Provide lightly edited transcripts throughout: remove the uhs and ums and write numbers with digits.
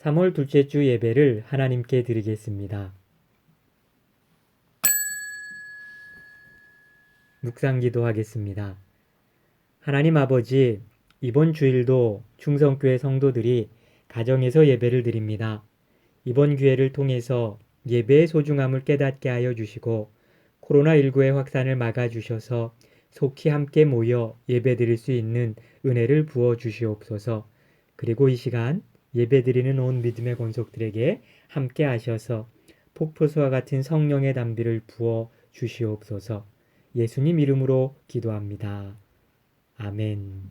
3월 둘째 주 예배를 하나님께 드리겠습니다. 묵상기도 하겠습니다. 하나님 아버지, 이번 주일도 충성교회 성도들이 가정에서 예배를 드립니다. 이번 기회를 통해서 예배의 소중함을 깨닫게 하여 주시고 코로나19의 확산을 막아주셔서 속히 함께 모여 예배 드릴 수 있는 은혜를 부어 주시옵소서. 그리고 이 시간 예배 드리는 온 믿음의 권속들에게 함께 하셔서 폭포수와 같은 성령의 담비를 부어 주시옵소서. 예수님 이름으로 기도합니다. 아멘.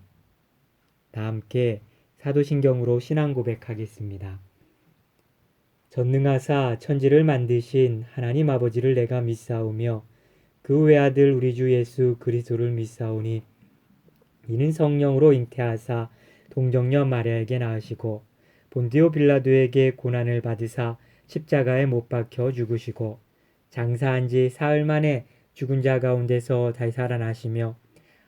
다 함께 사도신경으로 신앙 고백하겠습니다. 전능하사 천지를 만드신 하나님 아버지를 내가 믿사오며 그 외아들 우리 주 예수 그리스도를 믿사오니 이는 성령으로 잉태하사 동정녀 마리아에게 낳으시고 본디오 빌라도에게 고난을 받으사 십자가에 못 박혀 죽으시고 장사한 지 사흘 만에 죽은 자 가운데서 다시 살아나시며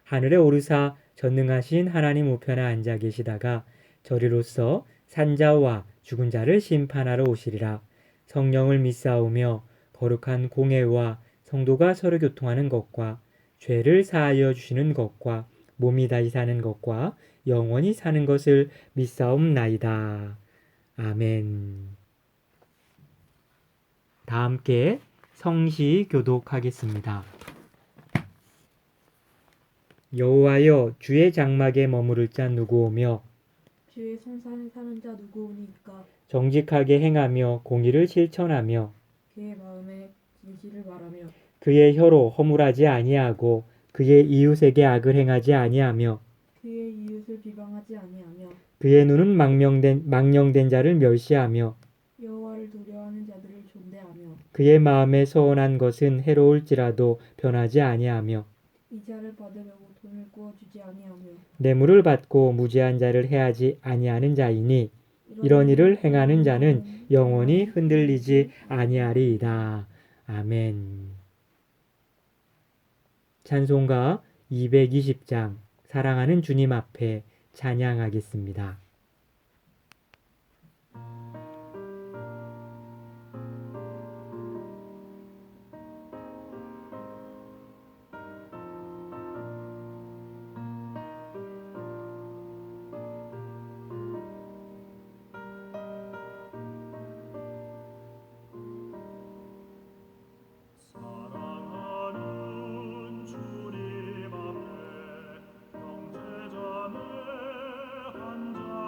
하늘에 오르사 전능하신 하나님 우편에 앉아 계시다가 저리로서 산자와 죽은 자를 심판하러 오시리라. 성령을 믿사오며 거룩한 공회와 성도가 서로 교통하는 것과 죄를 사하여 주시는 것과 몸이 다시 사는 것과 영원히 사는 것을 믿사옵나이다. 아멘. 다 함께 성시 교독하겠습니다. 여호와여 주의 장막에 머무를 자 누구 오며 주의 성산에 사는 자 누구오니까. 정직하게 행하며 공의를 실천하며 그의 마음에 진실을 말하며 그의 혀로 허물하지 아니하고 그의 이웃에게 악을 행하지 아니하며 그의 이웃을 비방하지 아니하며 그의 눈은 망령된 자를 멸시하며 여호와를 두려워하는 자들을 존대하며 그의 마음에 서운한 것은 해로울지라도 변하지 아니하며 이자를 받으려고 돈을 구워주지 아니하며 뇌물을 받고 무죄한 자를 해하지 아니하는 자이니 이런 일을 행하는 자는 영원히 흔들리지 아니하리이다. 아멘. 찬송가 220장 사랑하는 주님 앞에 찬양하겠습니다. 사랑하는 주님 앞에 형제자매 앉아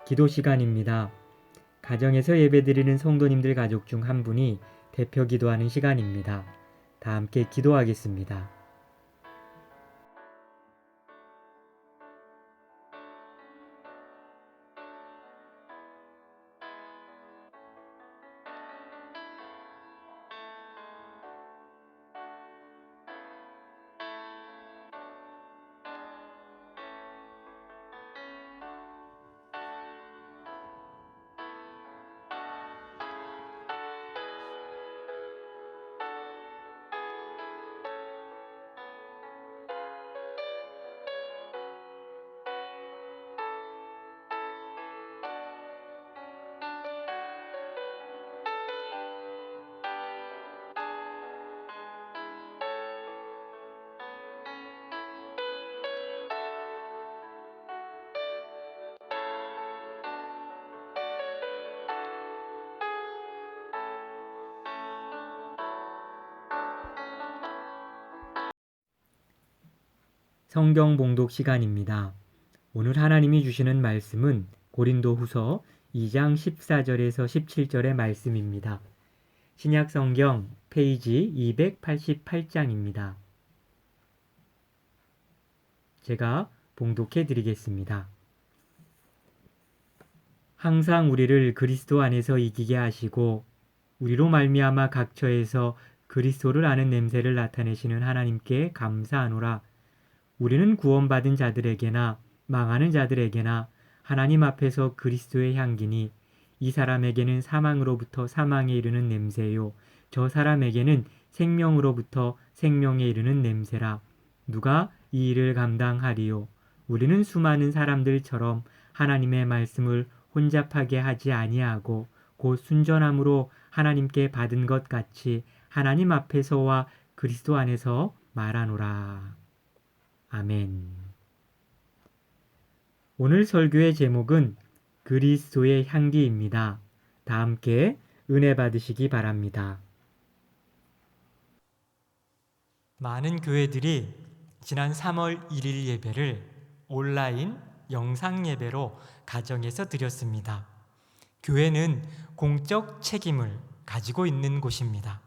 기도 시간입니다. 가정에서 예배드리는 성도님들 가족 중 한 분이 대표 기도하는 시간입니다. 다 함께 기도하겠습니다. 성경 봉독 시간입니다. 오늘 하나님이 주시는 말씀은 고린도후서 2장 14절에서 17절의 말씀입니다. 신약 성경 페이지 288장입니다. 제가 봉독해 드리겠습니다. 항상 우리를 그리스도 안에서 이기게 하시고 우리로 말미암아 각 처에서 그리스도를 아는 냄새를 나타내시는 하나님께 감사하노라. 우리는 구원받은 자들에게나 망하는 자들에게나 하나님 앞에서 그리스도의 향기니 이 사람에게는 사망으로부터 사망에 이르는 냄새요 저 사람에게는 생명으로부터 생명에 이르는 냄새라. 누가 이 일을 감당하리요? 우리는 수많은 사람들처럼 하나님의 말씀을 혼잡하게 하지 아니하고 곧 순전함으로 하나님께 받은 것 같이 하나님 앞에서와 그리스도 안에서 말하노라. 아멘. 오늘 설교의 제목은 그리스도의 향기입니다. 다 함께 은혜 받으시기 바랍니다. 많은 교회들이 지난 3월 1일 예배를 온라인 영상 예배로 가정에서 드렸습니다. 교회는 공적 책임을 가지고 있는 곳입니다.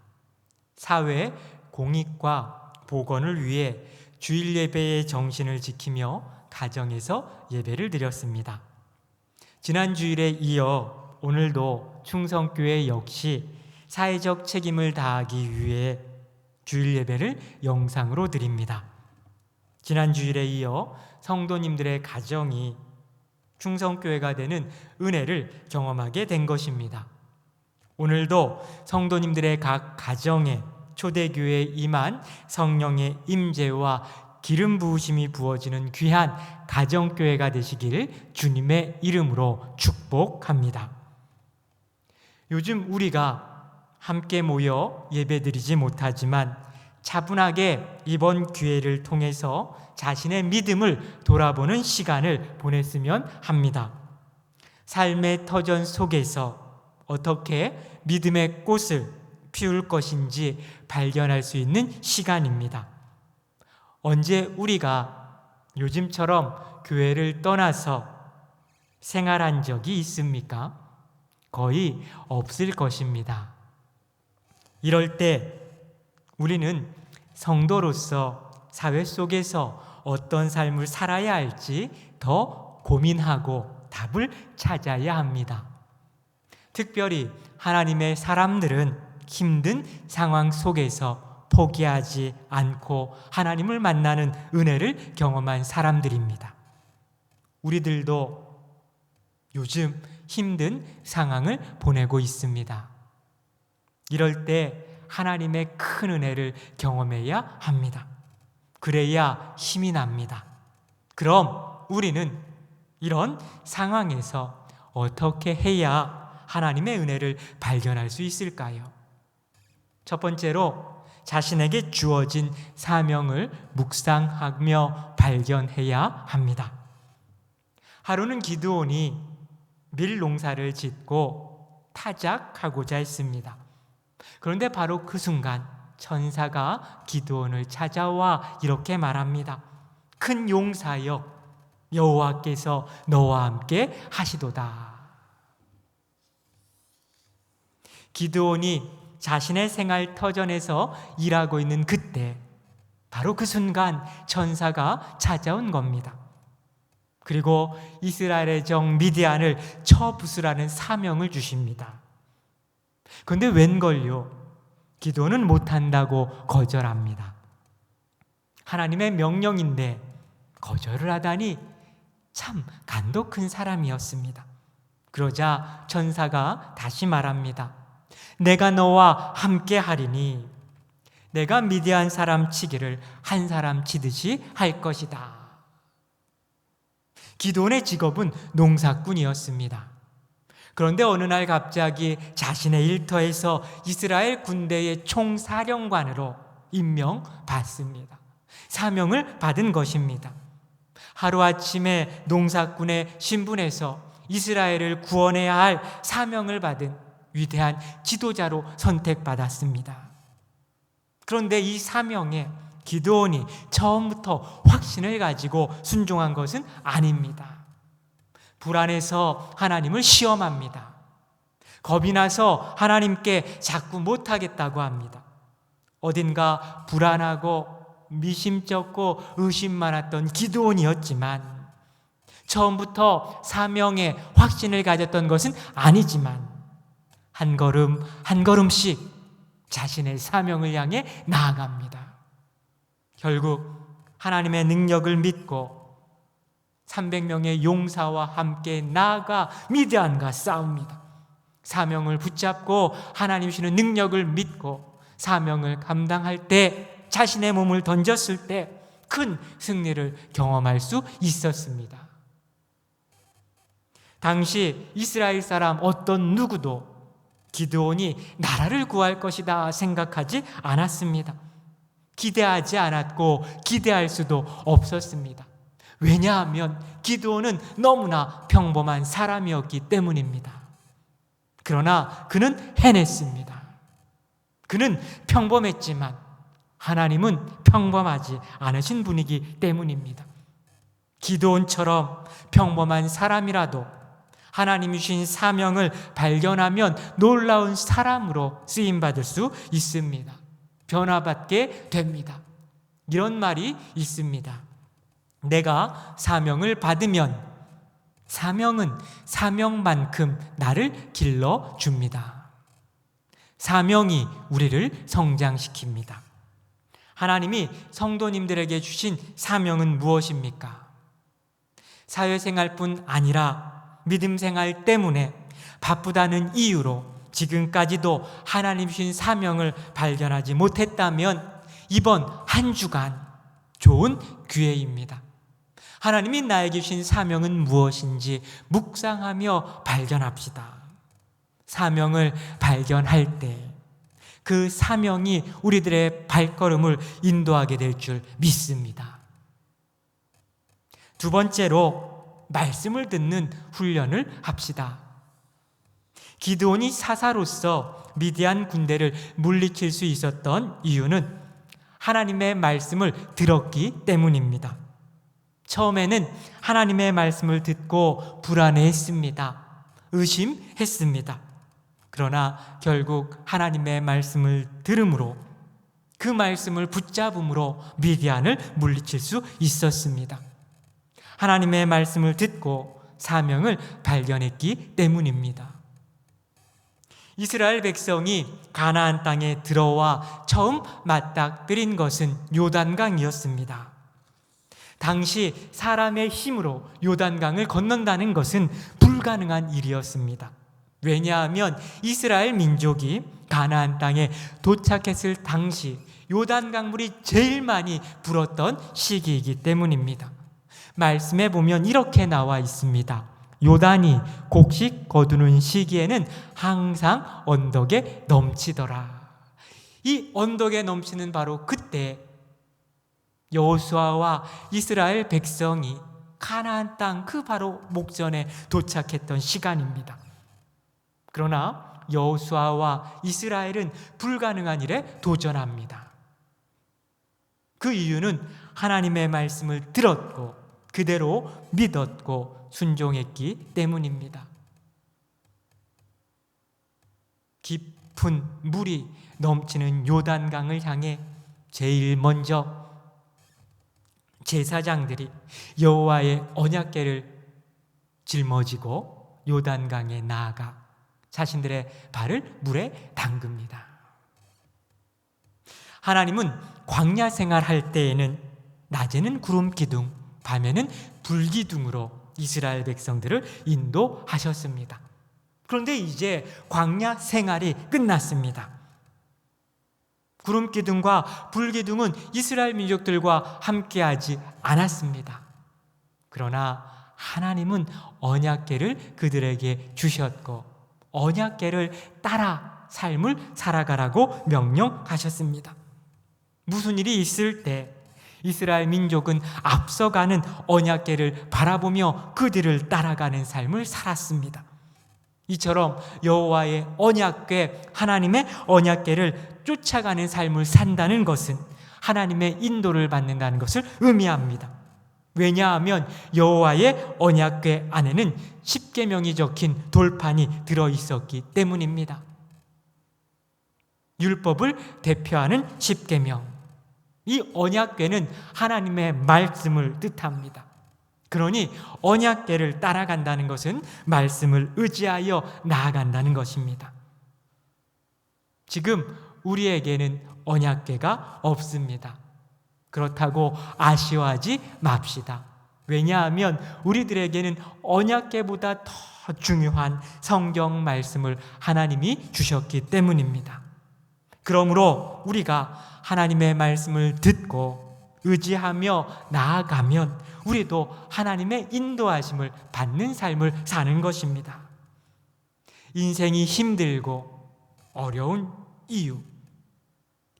사회 공익과 복원을 위해 주일 예배의 정신을 지키며 가정에서 예배를 드렸습니다. 지난 주일에 이어 오늘도 충성교회 역시 사회적 책임을 다하기 위해 주일 예배를 영상으로 드립니다. 지난 주일에 이어 성도님들의 가정이 충성교회가 되는 은혜를 경험하게 된 것입니다. 오늘도 성도님들의 각 가정에 초대교회에 임한 성령의 임재와 기름 부으심이 부어지는 귀한 가정교회가 되시기를 주님의 이름으로 축복합니다. 요즘 우리가 함께 모여 예배드리지 못하지만 차분하게 이번 기회를 통해서 자신의 믿음을 돌아보는 시간을 보냈으면 합니다. 삶의 터전 속에서 어떻게 믿음의 꽃을 피울 것인지 발견할 수 있는 시간입니다. 언제 우리가 요즘처럼 교회를 떠나서 생활한 적이 있습니까? 거의 없을 것입니다. 이럴 때 우리는 성도로서 사회 속에서 어떤 삶을 살아야 할지 더 고민하고 답을 찾아야 합니다. 특별히 하나님의 사람들은 힘든 상황 속에서 포기하지 않고 하나님을 만나는 은혜를 경험한 사람들입니다. 우리들도 요즘 힘든 상황을 보내고 있습니다. 이럴 때 하나님의 큰 은혜를 경험해야 합니다. 그래야 힘이 납니다. 그럼 우리는 이런 상황에서 어떻게 해야 하나님의 은혜를 발견할 수 있을까요? 첫 번째로 자신에게 주어진 사명을 묵상하며 발견해야 합니다. 하루는 기드온이 밀 농사를 짓고 타작하고자 했습니다. 그런데 바로 그 순간 천사가 기드온을 찾아와 이렇게 말합니다. 큰 용사여, 여호와께서 너와 함께 하시도다. 기드온이 자신의 생활 터전에서 일하고 있는 그때, 바로 그 순간 천사가 찾아온 겁니다. 그리고 이스라엘의 정 미디안을 쳐부수라는 사명을 주십니다. 그런데 웬걸요? 기드온은 못한다고 거절합니다. 하나님의 명령인데 거절을 하다니 참 간도 큰 사람이었습니다. 그러자 천사가 다시 말합니다. 내가 너와 함께 하리니 내가 미디안 사람 치기를 한 사람 치듯이 할 것이다. 기드온의 직업은 농사꾼이었습니다. 그런데 어느 날 갑자기 자신의 일터에서 이스라엘 군대의 총사령관으로 임명받습니다. 사명을 받은 것입니다. 하루아침에 농사꾼의 신분에서 이스라엘을 구원해야 할 사명을 받은 위대한 지도자로 선택받았습니다. 그런데 이 사명에 기드온이 처음부터 확신을 가지고 순종한 것은 아닙니다. 불안해서 하나님을 시험합니다. 겁이 나서 하나님께 자꾸 못하겠다고 합니다. 어딘가 불안하고 미심쩍고 의심 많았던 기드온이었지만 처음부터 사명에 확신을 가졌던 것은 아니지만 한 걸음 한 걸음씩 자신의 사명을 향해 나아갑니다. 결국 하나님의 능력을 믿고 300명의 용사와 함께 나아가 미디안과 싸웁니다. 사명을 붙잡고 하나님 주시는 능력을 믿고 사명을 감당할 때 자신의 몸을 던졌을 때 큰 승리를 경험할 수 있었습니다. 당시 이스라엘 사람 어떤 누구도 기드온이 나라를 구할 것이다 생각하지 않았습니다. 기대하지 않았고 기대할 수도 없었습니다. 왜냐하면 기드온은 너무나 평범한 사람이었기 때문입니다. 그러나 그는 해냈습니다. 그는 평범했지만 하나님은 평범하지 않으신 분이기 때문입니다. 기드온처럼 평범한 사람이라도 하나님이 주신 사명을 발견하면 놀라운 사람으로 쓰임받을 수 있습니다. 변화받게 됩니다. 이런 말이 있습니다. 내가 사명을 받으면 사명은 사명만큼 나를 길러줍니다. 사명이 우리를 성장시킵니다. 하나님이 성도님들에게 주신 사명은 무엇입니까? 사회생활뿐 아니라 믿음생활 때문에 바쁘다는 이유로 지금까지도 하나님 주신 사명을 발견하지 못했다면 이번 한 주간 좋은 기회입니다. 하나님이 나에게 주신 사명은 무엇인지 묵상하며 발견합시다. 사명을 발견할 때 그 사명이 우리들의 발걸음을 인도하게 될 줄 믿습니다. 두 번째로 말씀을 듣는 훈련을 합시다. 기드온이 사사로서 미디안 군대를 물리칠 수 있었던 이유는 하나님의 말씀을 들었기 때문입니다. 처음에는 하나님의 말씀을 듣고 불안해했습니다. 의심했습니다. 그러나 결국 하나님의 말씀을 들음으로 그 말씀을 붙잡음으로 미디안을 물리칠 수 있었습니다. 하나님의 말씀을 듣고 사명을 발견했기 때문입니다. 이스라엘 백성이 가나안 땅에 들어와 처음 맞닥뜨린 것은 요단강이었습니다. 당시 사람의 힘으로 요단강을 건넌다는 것은 불가능한 일이었습니다. 왜냐하면 이스라엘 민족이 가나안 땅에 도착했을 당시 요단강물이 제일 많이 불었던 시기이기 때문입니다. 말씀에 보면 이렇게 나와 있습니다. 요단이 곡식 거두는 시기에는 항상 언덕에 넘치더라. 이 언덕에 넘치는 바로 그때 여호수아와 이스라엘 백성이 가나안 땅 그 바로 목전에 도착했던 시간입니다. 그러나 여호수아와 이스라엘은 불가능한 일에 도전합니다. 그 이유는 하나님의 말씀을 들었고 그대로 믿었고 순종했기 때문입니다. 깊은 물이 넘치는 요단강을 향해 제일 먼저 제사장들이 여호와의 언약궤를 짊어지고 요단강에 나아가 자신들의 발을 물에 담급니다. 하나님은 광야 생활할 때에는 낮에는 구름 기둥, 밤에는 불 기둥으로 이스라엘 백성들을 인도하셨습니다. 그런데 이제 광야 생활이 끝났습니다. 구름 기둥과 불 기둥은 이스라엘 민족들과 함께하지 않았습니다. 그러나 하나님은 언약궤를 그들에게 주셨고 언약궤를 따라 삶을 살아가라고 명령하셨습니다. 무슨 일이 있을 때 이스라엘 민족은 앞서가는 언약궤를 바라보며 그들을 따라가는 삶을 살았습니다. 이처럼 여호와의 언약궤, 하나님의 언약궤를 쫓아가는 삶을 산다는 것은 하나님의 인도를 받는다는 것을 의미합니다. 왜냐하면 여호와의 언약궤 안에는 십계명이 적힌 돌판이 들어있었기 때문입니다. 율법을 대표하는 십계명, 이 언약궤는 하나님의 말씀을 뜻합니다. 그러니 언약궤를 따라간다는 것은 말씀을 의지하여 나아간다는 것입니다. 지금 우리에게는 언약궤가 없습니다. 그렇다고 아쉬워하지 맙시다. 왜냐하면 우리들에게는 언약궤보다 더 중요한 성경 말씀을 하나님이 주셨기 때문입니다. 그러므로 우리가 하나님의 말씀을 듣고 의지하며 나아가면 우리도 하나님의 인도하심을 받는 삶을 사는 것입니다. 인생이 힘들고 어려운 이유,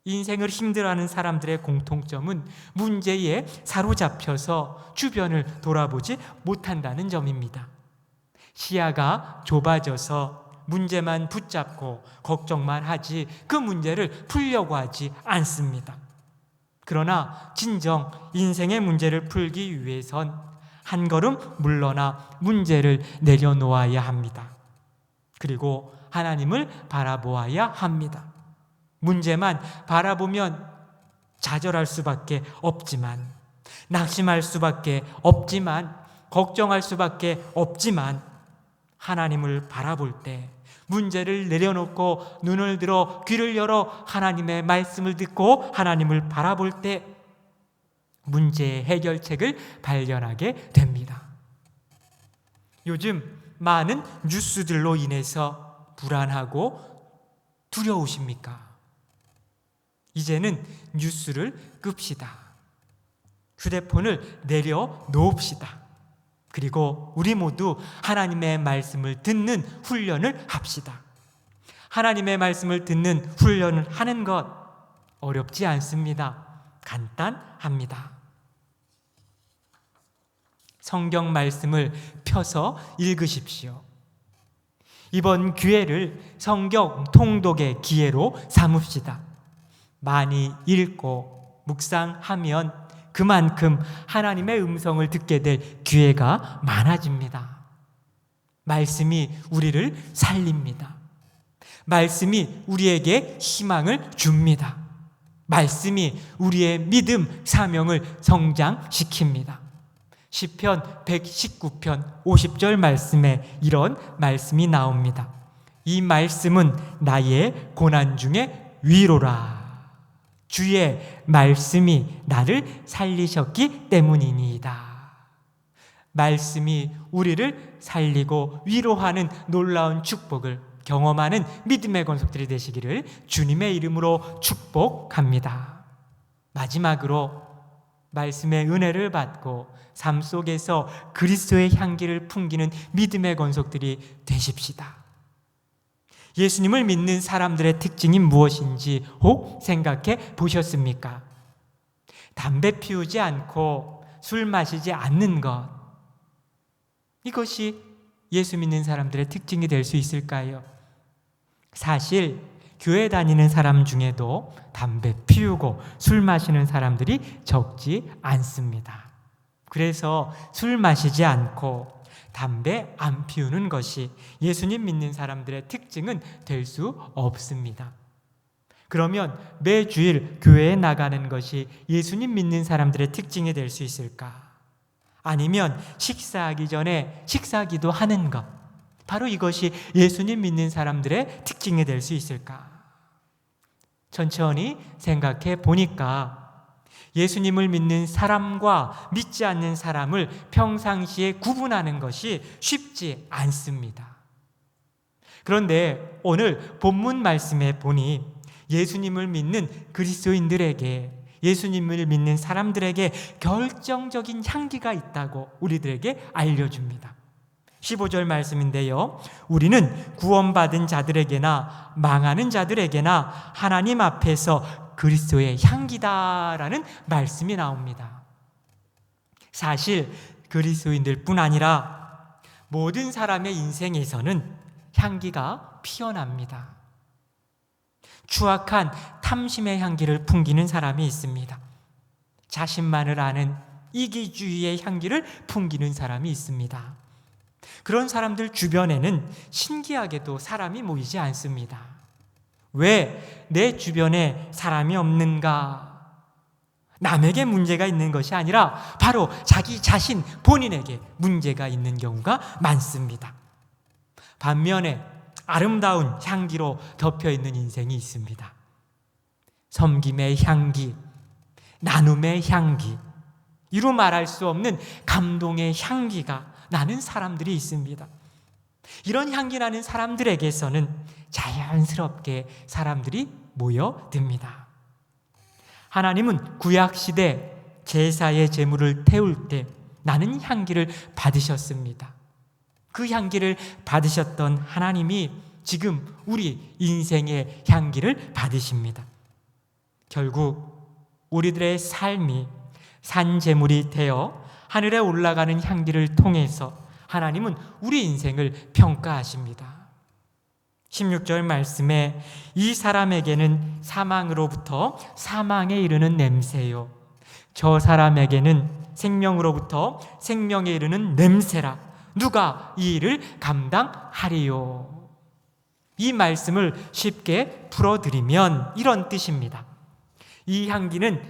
인생을 힘들어하는 사람들의 공통점은 문제에 사로잡혀서 주변을 돌아보지 못한다는 점입니다. 시야가 좁아져서 문제만 붙잡고 걱정만 하지 그 문제를 풀려고 하지 않습니다. 그러나 진정 인생의 문제를 풀기 위해선 한 걸음 물러나 문제를 내려놓아야 합니다. 그리고 하나님을 바라보아야 합니다. 문제만 바라보면 좌절할 수밖에 없지만, 낙심할 수밖에 없지만, 걱정할 수밖에 없지만, 하나님을 바라볼 때 문제를 내려놓고 눈을 들어 귀를 열어 하나님의 말씀을 듣고 하나님을 바라볼 때 문제의 해결책을 발견하게 됩니다. 요즘 많은 뉴스들로 인해서 불안하고 두려우십니까? 이제는 뉴스를 끕시다. 휴대폰을 내려놓읍시다. 그리고 우리 모두 하나님의 말씀을 듣는 훈련을 합시다. 하나님의 말씀을 듣는 훈련을 하는 것 어렵지 않습니다. 간단합니다. 성경 말씀을 펴서 읽으십시오. 이번 기회를 성경 통독의 기회로 삼읍시다. 많이 읽고 묵상하면 그만큼 하나님의 음성을 듣게 될 기회가 많아집니다. 말씀이 우리를 살립니다. 말씀이 우리에게 희망을 줍니다. 말씀이 우리의 믿음, 사명을 성장시킵니다. 시편 119편 50절 말씀에 이런 말씀이 나옵니다. 이 말씀은 나의 고난 중에 위로라. 주의 말씀이 나를 살리셨기 때문이니이다. 말씀이 우리를 살리고 위로하는 놀라운 축복을 경험하는 믿음의 권속들이 되시기를 주님의 이름으로 축복합니다. 마지막으로 말씀의 은혜를 받고 삶 속에서 그리스도의 향기를 풍기는 믿음의 권속들이 되십시다. 예수님을 믿는 사람들의 특징이 무엇인지 혹 생각해 보셨습니까? 담배 피우지 않고 술 마시지 않는 것, 이것이 예수 믿는 사람들의 특징이 될 수 있을까요? 사실 교회 다니는 사람 중에도 담배 피우고 술 마시는 사람들이 적지 않습니다. 그래서 술 마시지 않고 담배 안 피우는 것이 예수님 믿는 사람들의 특징은 될 수 없습니다. 그러면 매주일 교회에 나가는 것이 예수님 믿는 사람들의 특징이 될 수 있을까? 아니면 식사하기 전에 식사기도 하는 것, 바로 이것이 예수님 믿는 사람들의 특징이 될 수 있을까? 천천히 생각해 보니까 예수님을 믿는 사람과 믿지 않는 사람을 평상시에 구분하는 것이 쉽지 않습니다. 그런데 오늘 본문 말씀에 보니 예수님을 믿는 그리스도인들에게, 예수님을 믿는 사람들에게 결정적인 향기가 있다고 우리들에게 알려줍니다. 15절 말씀인데요, 우리는 구원받은 자들에게나 망하는 자들에게나 하나님 앞에서 그리스도의 향기다라는 말씀이 나옵니다. 사실 그리스도인들뿐 아니라 모든 사람의 인생에서는 향기가 피어납니다. 추악한 탐심의 향기를 풍기는 사람이 있습니다. 자신만을 아는 이기주의의 향기를 풍기는 사람이 있습니다. 그런 사람들 주변에는 신기하게도 사람이 모이지 않습니다. 왜 내 주변에 사람이 없는가? 남에게 문제가 있는 것이 아니라 바로 자기 자신 본인에게 문제가 있는 경우가 많습니다. 반면에 아름다운 향기로 덮여있는 인생이 있습니다. 섬김의 향기, 나눔의 향기, 이루 말할 수 없는 감동의 향기가 나는 사람들이 있습니다. 이런 향기 나는 사람들에게서는 자연스럽게 사람들이 모여듭니다. 하나님은 구약시대 제사의 제물을 태울 때 나는 향기를 받으셨습니다. 그 향기를 받으셨던 하나님이 지금 우리 인생의 향기를 받으십니다. 결국 우리들의 삶이 산제물이 되어 하늘에 올라가는 향기를 통해서 하나님은 우리 인생을 평가하십니다. 16절 말씀에 이 사람에게는 사망으로부터 사망에 이르는 냄새요, 저 사람에게는 생명으로부터 생명에 이르는 냄새라. 누가 이 일을 감당하리요? 이 말씀을 쉽게 풀어드리면 이런 뜻입니다. 이 향기는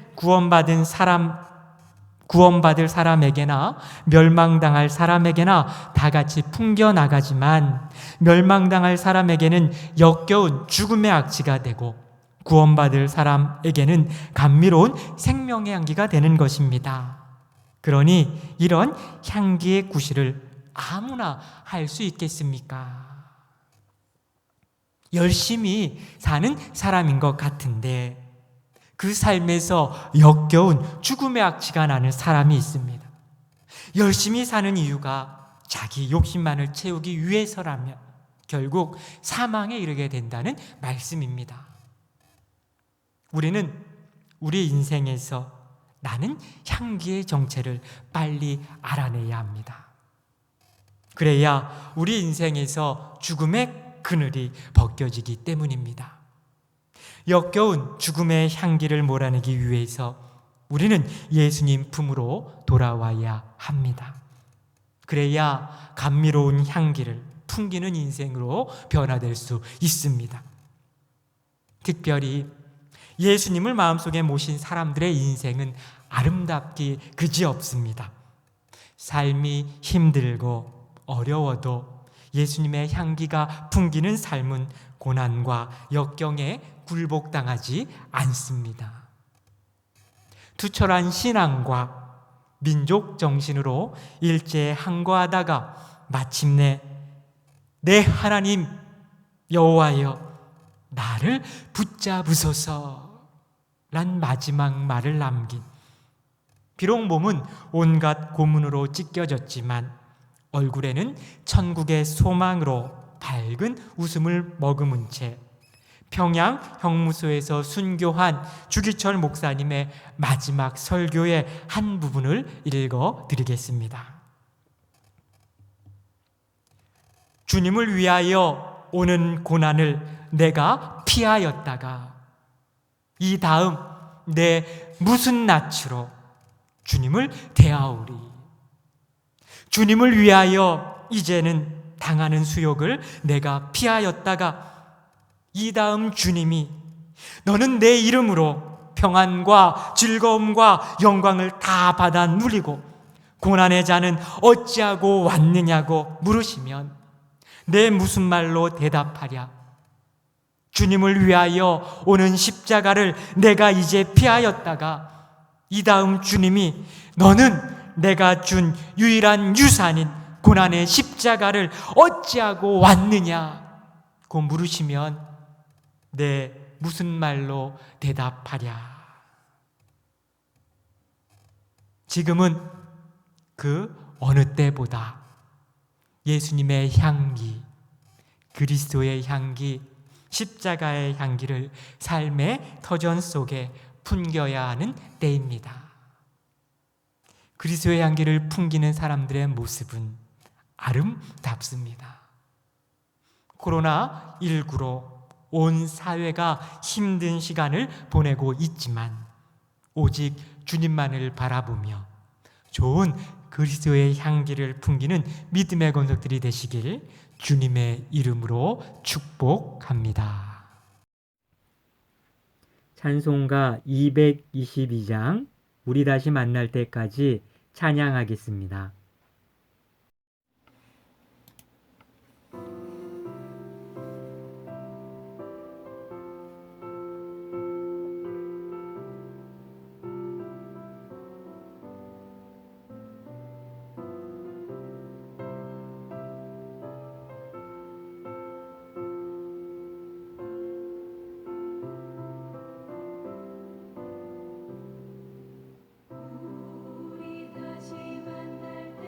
구원받을 사람에게나 멸망당할 사람에게나 다 같이 풍겨나가지만 멸망당할 사람에게는 역겨운 죽음의 악취가 되고 구원받을 사람에게는 감미로운 생명의 향기가 되는 것입니다. 그러니 이런 향기의 구실을 아무나 할 수 있겠습니까? 열심히 사는 사람인 것 같은데 그 삶에서 역겨운 죽음의 악취가 나는 사람이 있습니다. 열심히 사는 이유가 자기 욕심만을 채우기 위해서라면 결국 사망에 이르게 된다는 말씀입니다. 우리는 우리 인생에서 나는 향기의 정체를 빨리 알아내야 합니다. 그래야 우리 인생에서 죽음의 그늘이 벗겨지기 때문입니다. 역겨운 죽음의 향기를 몰아내기 위해서 우리는 예수님 품으로 돌아와야 합니다. 그래야 감미로운 향기를 풍기는 인생으로 변화될 수 있습니다. 특별히 예수님을 마음속에 모신 사람들의 인생은 아름답기 그지없습니다. 삶이 힘들고 어려워도 예수님의 향기가 풍기는 삶은 고난과 역경에 굴복당하지 않습니다. 투철한 신앙과 민족 정신으로 일제에 항거하다가 마침내 내 하나님 여호와여 나를 붙잡으소서 란 마지막 말을 남긴, 비록 몸은 온갖 고문으로 찢겨졌지만 얼굴에는 천국의 소망으로 밝은 웃음을 머금은 채 평양 형무소에서 순교한 주기철 목사님의 마지막 설교의 한 부분을 읽어드리겠습니다. 주님을 위하여 오는 고난을 내가 피하였다가 이 다음 내 무슨 낯으로 주님을 대하오리. 주님을 위하여 이제는 당하는 수욕을 내가 피하였다가 이 다음 주님이 너는 내 이름으로 평안과 즐거움과 영광을 다 받아 누리고 고난의 자는 어찌하고 왔느냐고 물으시면 내 무슨 말로 대답하랴? 주님을 위하여 오는 십자가를 내가 이제 피하였다가 이 다음 주님이 너는 내가 준 유일한 유산인 고난의 십자가를 어찌하고 왔느냐고 물으시면 내 무슨 말로 대답하랴? 지금은 그 어느 때보다 예수님의 향기, 그리스도의 향기, 십자가의 향기를 삶의 터전 속에 풍겨야 하는 때입니다. 그리스도의 향기를 풍기는 사람들의 모습은 아름답습니다. 코로나19로 온 사회가 힘든 시간을 보내고 있지만 오직 주님만을 바라보며 좋은 그리스도의 향기를 풍기는 믿음의 권속들이 되시길 주님의 이름으로 축복합니다. 찬송가 222장 우리 다시 만날 때까지 찬양하겠습니다. 우리 다시 만날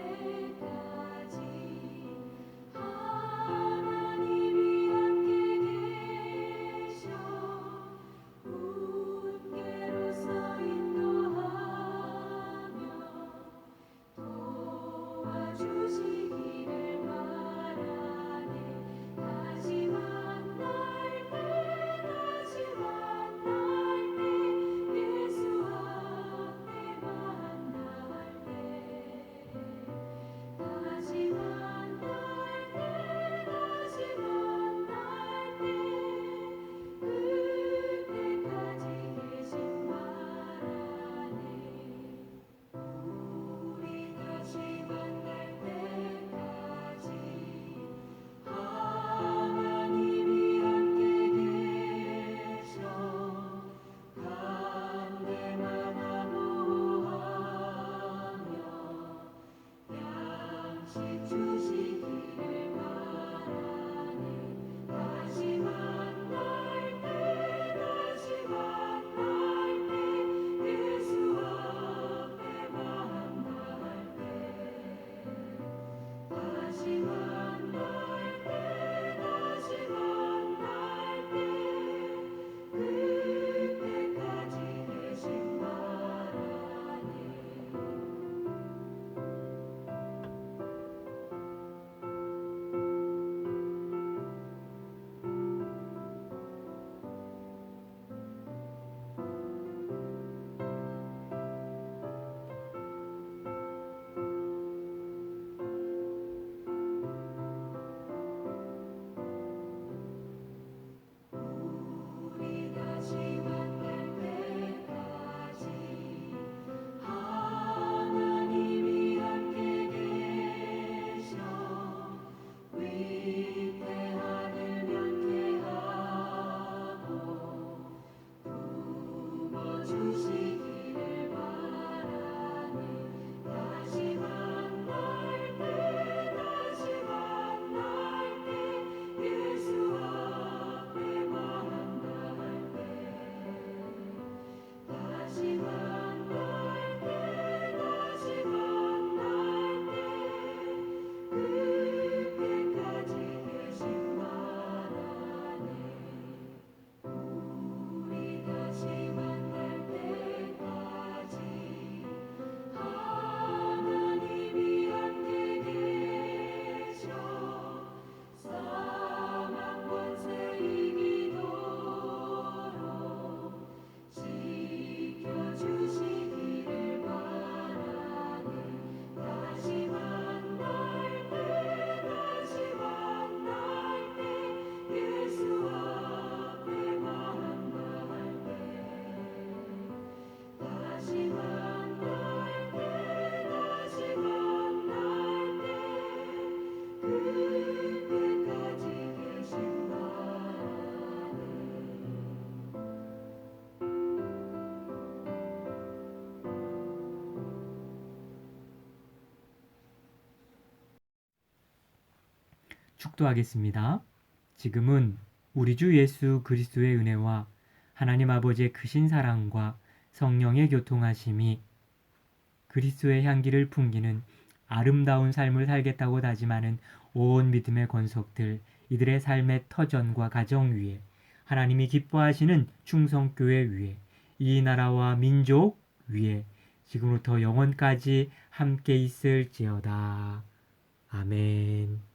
축도하겠습니다. 지금은 우리 주 예수 그리스도의 은혜와 하나님 아버지의 크신 사랑과 성령의 교통하심이 그리스도의 향기를 풍기는 아름다운 삶을 살겠다고 다짐하는 온 믿음의 권속들, 이들의 삶의 터전과 가정 위에 하나님이 기뻐하시는 충성교회 위에 이 나라와 민족 위에 지금부터 영원까지 함께 있을지어다. 아멘.